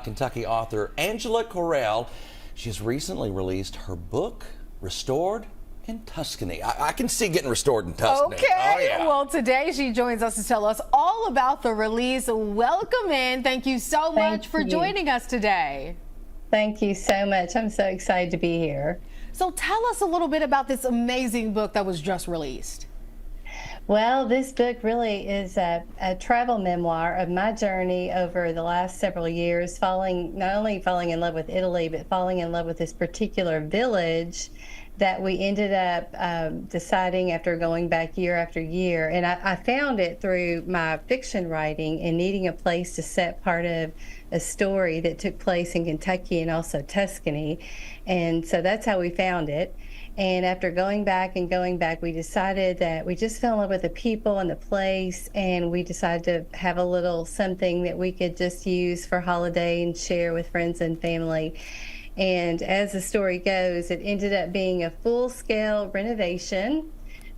Kentucky author Angela Correll. She's recently released her book, Restored in Tuscany. I can see getting restored in Tuscany. Okay. Oh, yeah. Well, today she joins us to tell us all about the release. Welcome in. Thank you so much for joining us today. Thank you so much. I'm so excited to be here. So tell us a little bit about this amazing book that was just released. Well, this book really is a travel memoir of my journey over the last several years, not only falling in love with Italy, but falling in love with this particular village that we ended up deciding after going back year after year. And I found it through my fiction writing and needing a place to set part of a story that took place in Kentucky and also Tuscany. And so that's how we found it. And after going back, we decided that we just fell in love with the people and the place, and we decided to have a little something that we could just use for holiday and share with friends and family. And as the story goes, it ended up being a full-scale renovation,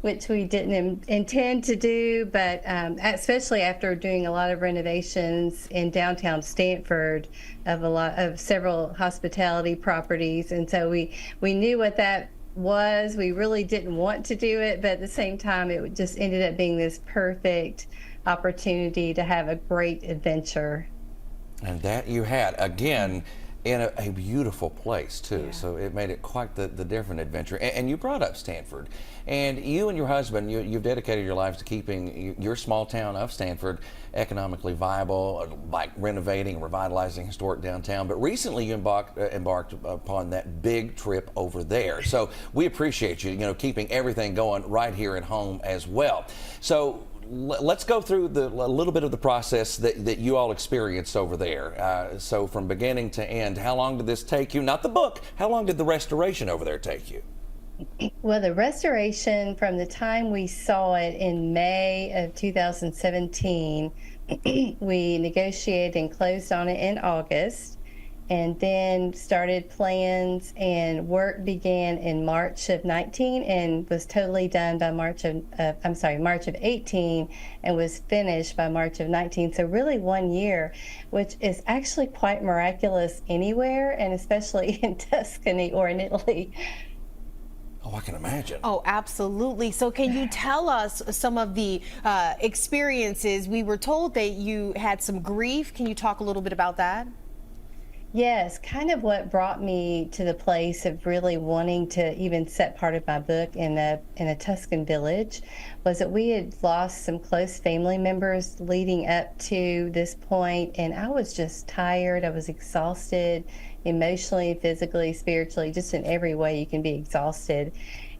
which we didn't intend to do, but especially after doing a lot of renovations in downtown Stanford of several hospitality properties. And so we knew what that was. We really didn't want to do it, but at the same time, it just ended up being this perfect opportunity to have a great adventure. And that you had, again, in a beautiful place too. Yeah. So it made it quite the different adventure. And you brought up Stanford, and you and your husband, you've dedicated your lives to keeping your small town of Stanford economically viable, like renovating and revitalizing historic downtown. But recently you embarked upon that big trip over there. So we appreciate you, keeping everything going right here at home as well. So let's go through a little bit of the process that you all experienced over there. So from beginning to end, how long did this take you? Not the book. How long did the restoration over there take you? Well, the restoration, from the time we saw it in May of 2017, we negotiated and closed on it in August, and then started plans, and work began in March of 19 and was totally done by March of 18, and was finished by March of 19. So really 1 year, which is actually quite miraculous anywhere, and especially in Tuscany or in Italy. Oh, I can imagine. Oh, absolutely. So can you tell us some of the experiences? We were told that you had some grief. Can you talk a little bit about that? Yes, kind of what brought me to the place of really wanting to even set part of my book in a Tuscan village was that we had lost some close family members leading up to this point, and I was just tired. I was exhausted emotionally, physically, spiritually, just in every way you can be exhausted.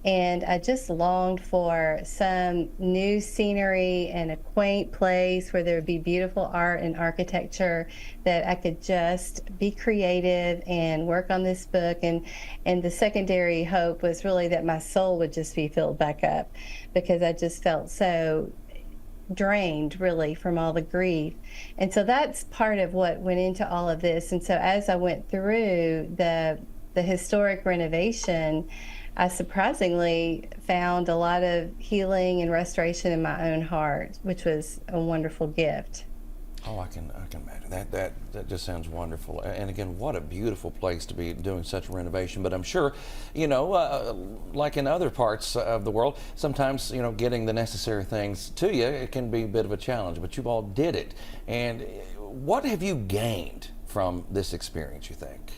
And I just longed for some new scenery and a quaint place where there would be beautiful art and architecture, that I could just be creative and work on this book. And the secondary hope was really that my soul would just be filled back up, because I just felt so drained really from all the grief. And so that's part of what went into all of this. And so as I went through the historic renovation, I surprisingly found a lot of healing and restoration in my own heart, which was a wonderful gift. Oh, I can imagine that just sounds wonderful. And again, what a beautiful place to be doing such a renovation. But I'm sure, like in other parts of the world, sometimes, getting the necessary things to you, it can be a bit of a challenge, but you all did it. And what have you gained from this experience, you think?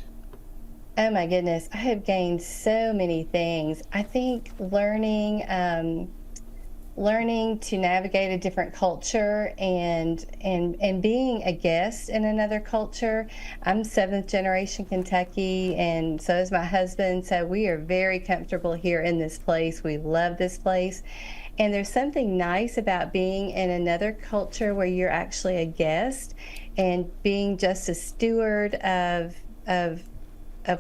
Oh my goodness, I have gained so many things. I think learning to navigate a different culture and being a guest in another culture. I'm 7th generation Kentucky, and so is my husband. So we are very comfortable here in this place. We love this place. And there's something nice about being in another culture where you're actually a guest and being just a steward of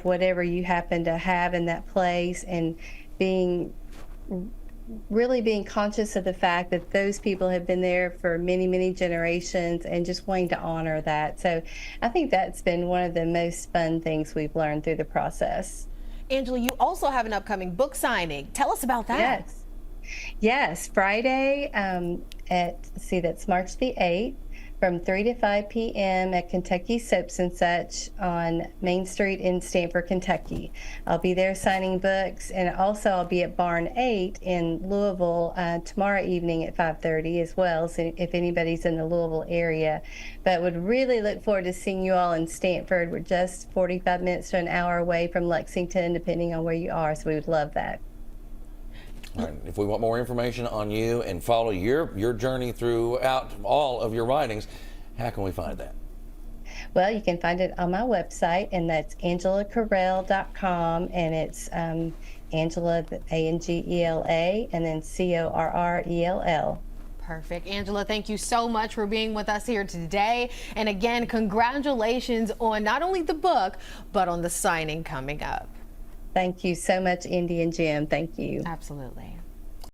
whatever you happen to have in that place, and really being conscious of the fact that those people have been there for many, many generations, and just wanting to honor that. So I think that's been one of the most fun things we've learned through the process. Angela, you also have an upcoming book signing. Tell us about that. Yes, Friday that's March the 8th. from 3 to 5 p.m. at Kentucky Soaps and Such on Main Street in Stamford, Kentucky. I'll be there signing books, and also I'll be at Barn 8 in Louisville tomorrow evening at 5:30 as well, so if anybody's in the Louisville area. But would really look forward to seeing you all in Stamford. We're just 45 minutes to an hour away from Lexington, depending on where you are, so we would love that. All right, if we want more information on you and follow your journey throughout all of your writings, how can we find that? Well, you can find it on my website, and that's angelacorrell.com, and it's Angela, Angela, and then Correll. Perfect. Angela, thank you so much for being with us here today. And again, congratulations on not only the book, but on the signing coming up. Thank you so much, Indy and Jim. Thank you. Absolutely.